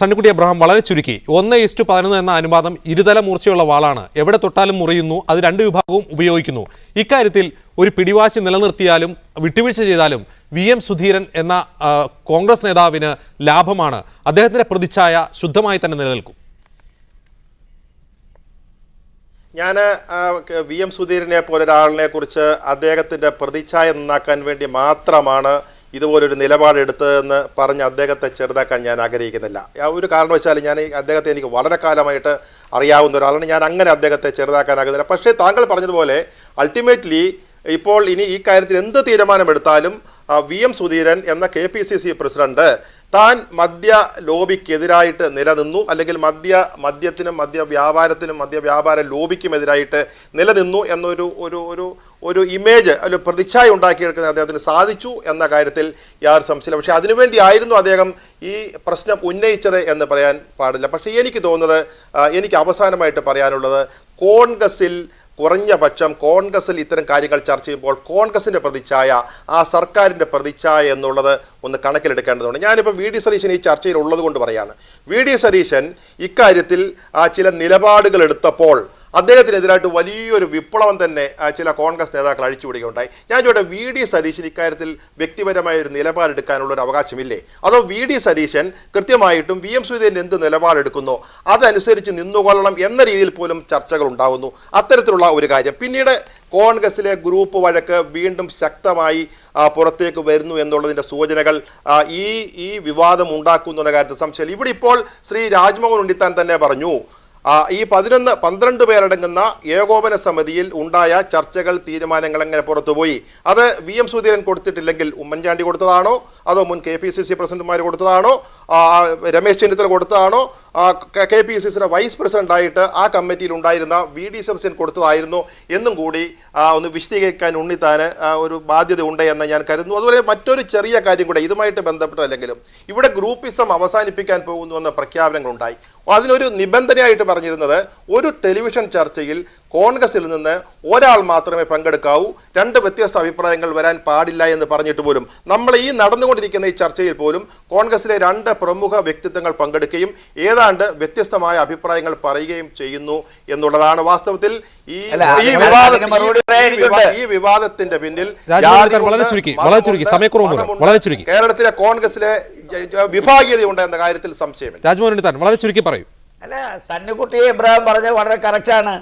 Sunnykutty Abraham വളരെ ചുരുക്കി 1:11 എന്ന അനുപാതം ഇരുതല മൂർച്ചയുള്ള വാളാണ്. എവിടെ തൊട്ടാലും മുറിയുന്നു. അത് രണ്ട് വിഭാഗവും ഉപയോഗിക്കുന്നു. ഇക്കാര്യത്തിൽ ഒരു പിടിവാശി നിലനിർത്തിയാലും വിട്ടുവീഴ്ച ചെയ്താലും VM സുധീരൻ എന്ന കോൺഗ്രസ് നേതാവിന് ലാഭമാണ്. അദ്ദേഹത്തിന്റെ പ്രതിച്ഛായ ശുദ്ധമായി തന്നെ നിലനിൽക്കും. ഞാൻ VM സുധീരനെ പോലെ ഒരാളിനെ കുറിച്ച് അദ്ദേഹത്തിൻ്റെ പ്രതിച്ഛായ നന്നാക്കാൻ വേണ്ടി മാത്രമാണ് ഇതുപോലൊരു നിലപാടെടുത്തതെന്ന് പറഞ്ഞ് അദ്ദേഹത്തെ ചെറുതാക്കാൻ ഞാൻ ആഗ്രഹിക്കുന്നില്ല. ഒരു കാരണവശാലും അദ്ദേഹത്തെ എനിക്ക് വളരെ കാലമായിട്ട് അറിയാവുന്ന ഒരാളാണ്. ഞാൻ അങ്ങനെ അദ്ദേഹത്തെ ചെറുതാക്കാനാകുന്നില്ല. പക്ഷേ താങ്കൾ പറഞ്ഞതുപോലെ അൾട്ടിമേറ്റ്ലി ഇപ്പോൾ ഇനി ഈ കാര്യത്തിൽ എന്ത് തീരുമാനമെടുത്താലും VM സുധീരൻ എന്ന KPCC പ്രസിഡന്റ് താൻ മദ്യ ലോബിക്കെതിരായിട്ട് നിലനിന്നു, അല്ലെങ്കിൽ മദ്യത്തിനും മദ്യവ്യാപാരത്തിനും മദ്യവ്യാപാര ലോബിക്കുമെതിരായിട്ട് നിലനിന്നു എന്നൊരു ഇമേജ് ഒരു പ്രതിച്ഛായ ഉണ്ടാക്കിയെടുക്കാൻ അദ്ദേഹത്തിന് സാധിച്ചു എന്ന കാര്യത്തിൽ യാതൊരു സംശയമില്ല. പക്ഷേ അതിനുവേണ്ടി ആയിരുന്നു അദ്ദേഹം ഈ പ്രശ്നം ഉന്നയിച്ചത് എന്ന് പറയാൻ പാടില്ല. പക്ഷേ എനിക്ക് തോന്നുന്നത്, എനിക്ക് അവസാനമായിട്ട് പറയാനുള്ളത്, കുറഞ്ഞ പക്ഷം കോൺഗ്രസിൽ ഇത്തരം കാര്യങ്ങൾ ചർച്ച ചെയ്യുമ്പോൾ കോൺഗ്രസിൻ്റെ പ്രതിച്ഛായ, ആ സർക്കാരിൻ്റെ പ്രതിച്ഛായ എന്നുള്ളത് ഒന്ന് കണക്കിലെടുക്കേണ്ടതുണ്ട്. ഞാനിപ്പോൾ VD സതീശൻ ഈ ചർച്ചയിൽ ഉള്ളത് കൊണ്ട് പറയാണ്. VD സതീശൻ ഇക്കാര്യത്തിൽ ചില നിലപാടുകൾ എടുത്തപ്പോൾ അദ്ദേഹത്തിനെതിരായിട്ട് വലിയൊരു വിപ്ലവം തന്നെ ചില കോൺഗ്രസ് നേതാക്കൾ അഴിച്ചുവിടുകയുണ്ടായി. ഞാൻ ചോദിക്കട്ടെ, VD സതീശൻ ഇക്കാര്യത്തിൽ വ്യക്തിപരമായ ഒരു നിലപാടെടുക്കാനുള്ളൊരു അവകാശമില്ലേ? അതോ VD സതീശൻ കൃത്യമായിട്ടും VM സുധീരൻ എന്ത് നിലപാടെടുക്കുന്നോ അതനുസരിച്ച് നിന്നുകൊള്ളണം എന്ന രീതിയിൽ പോലും ചർച്ചകൾ ഉണ്ടാകുന്നു? അത്തരത്തിലുള്ള ഒരു കാര്യം. പിന്നീട് കോൺഗ്രസിലെ ഗ്രൂപ്പ് വഴക്ക് വീണ്ടും ശക്തമായി പുറത്തേക്ക് വരുന്നു എന്നുള്ളതിൻ്റെ സൂചനകൾ ഈ വിവാദം ഉണ്ടാക്കുന്ന കാര്യത്തിൽ സംശയമില്ല. ഇവിടെ ഇപ്പോൾ ശ്രീ രാജ്മോഹൻ ഉണ്ണിത്താൻ തന്നെ പറഞ്ഞു, ഈ 12 പേരടങ്ങുന്ന ഏകോപന സമിതിയിൽ ഉണ്ടായ ചർച്ചകൾ, തീരുമാനങ്ങൾ എങ്ങനെ പുറത്തുപോയി? അത് VM സുധീരൻ കൊടുത്തിട്ടില്ലെങ്കിൽ ഉമ്മൻചാണ്ടി കൊടുത്തതാണോ, അതോ മുൻ KPCC പ്രസിഡന്റുമാർ കൊടുത്തതാണോ, രമേശ് ചെന്നിത്തല കൊടുത്തതാണോ, KPCCയുടെ വൈസ് പ്രസിഡന്റായിട്ട് ആ കമ്മിറ്റിയിൽ ഉണ്ടായിരുന്ന VD സതീശൻ കൊടുത്തതായിരുന്നു എന്നും കൂടി ഒന്ന് വിശദീകരിക്കാൻ ഉണ്ണിത്താന് ഒരു ബാധ്യത ഉണ്ട് എന്ന് ഞാൻ കരുതുന്നു. അതുപോലെ മറ്റൊരു ചെറിയ കാര്യം കൂടെ ഇതുമായിട്ട് ബന്ധപ്പെട്ടതല്ലെങ്കിലും, ഇവിടെ ഗ്രൂപ്പിസം അവസാനിപ്പിക്കാൻ പോകുന്നു എന്ന പ്രഖ്യാപനങ്ങളുണ്ടായി. അതിനൊരു നിബന്ധനയായിട്ട് പറഞ്ഞിരുന്നത്, ഒരു ടെലിവിഷൻ ചർച്ചയിൽ കോൺഗ്രസിൽ നിന്ന് ഒരാൾ മാത്രമേ പങ്കെടുക്കാവൂ, 2 വ്യത്യസ്ത അഭിപ്രായങ്ങൾ വരാൻ പാടില്ല എന്ന് പറഞ്ഞിട്ട് പോലും നമ്മൾ ഈ നടന്നുകൊണ്ടിരിക്കുന്ന ഈ ചർച്ചയിൽ പോലും കോൺഗ്രസിലെ 2 പ്രമുഖ വ്യക്തിത്വങ്ങൾ പങ്കെടുക്കുകയും ഏതാണ്ട് വ്യത്യസ്തമായ അഭിപ്രായങ്ങൾ പറയുകയും ചെയ്യുന്നു എന്നുള്ളതാണ് വാസ്തവത്തിൽ ഈ വിവാദത്തിന്റെ പിന്നിൽ കേരളത്തിലെ കോൺഗ്രസിലെ വിഭാഗീയതയുണ്ട് എന്ന കാര്യത്തിൽ സംശയമില്ല. രാജ്മോഹൻ വളരെ ചുരുക്കി പറയും. അല്ല, സണ്ണിക്കുട്ടി ഇബ്രാഹിം പറഞ്ഞത് വളരെ കറക്റ്റാണ്.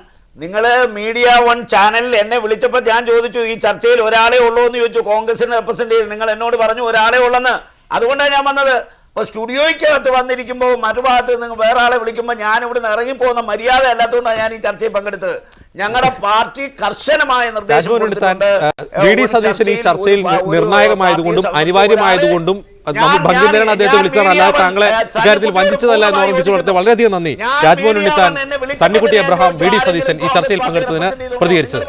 നിങ്ങൾ മീഡിയ 1 ചാനലിൽ എന്നെ വിളിച്ചപ്പോൾ ഞാൻ ചോദിച്ചു, ഈ ചർച്ചയിൽ ഒരാളെ ഉള്ളൂ എന്ന് ചോദിച്ചു. കോൺഗ്രസിനെ റെപ്രസെന്റ് ചെയ്ത് നിങ്ങൾ എന്നോട് പറഞ്ഞു ഒരാളെ ഉള്ളെന്ന്. അതുകൊണ്ടാണ് ഞാൻ വന്നത്. അപ്പോൾ സ്റ്റുഡിയോയ്ക്കകത്ത് വന്നിരിക്കുമ്പോൾ മറുഭാഗത്ത് നിങ്ങൾ വേറെ ആളെ വിളിക്കുമ്പോൾ ഞാൻ ഇവിടെ നിന്ന് ഇറങ്ങിപ്പോകുന്ന മര്യാദ അല്ലാത്തതുകൊണ്ടാണ് ഞാൻ ഈ ചർച്ചയിൽ പങ്കെടുത്തത്. ഞങ്ങളുടെ പാർട്ടി കർശനമായ നിർദ്ദേശം VD സതീശൻ ഈ ചർച്ചയിൽ നിർണായകമായതുകൊണ്ടും അനിവാര്യമായതുകൊണ്ടും ഭംഗിതരാണ് അദ്ദേഹത്തെ വിളിച്ചതാണ്. അല്ലാതെ താങ്കളെ ഇക്കാര്യത്തിൽ വഞ്ചിച്ചതല്ല എന്ന് ഓർമ്മിച്ചു കൊടുത്ത് വളരെയധികം നന്ദി. രാജ്മോഹൻ ഉണ്ണിത്താൻ, സണ്ണിക്കുട്ടി അബ്രഹാം, VD സതീശൻ ഈ ചർച്ചയിൽ പങ്കെടുത്തതിന് പ്രതികരിച്ചത്.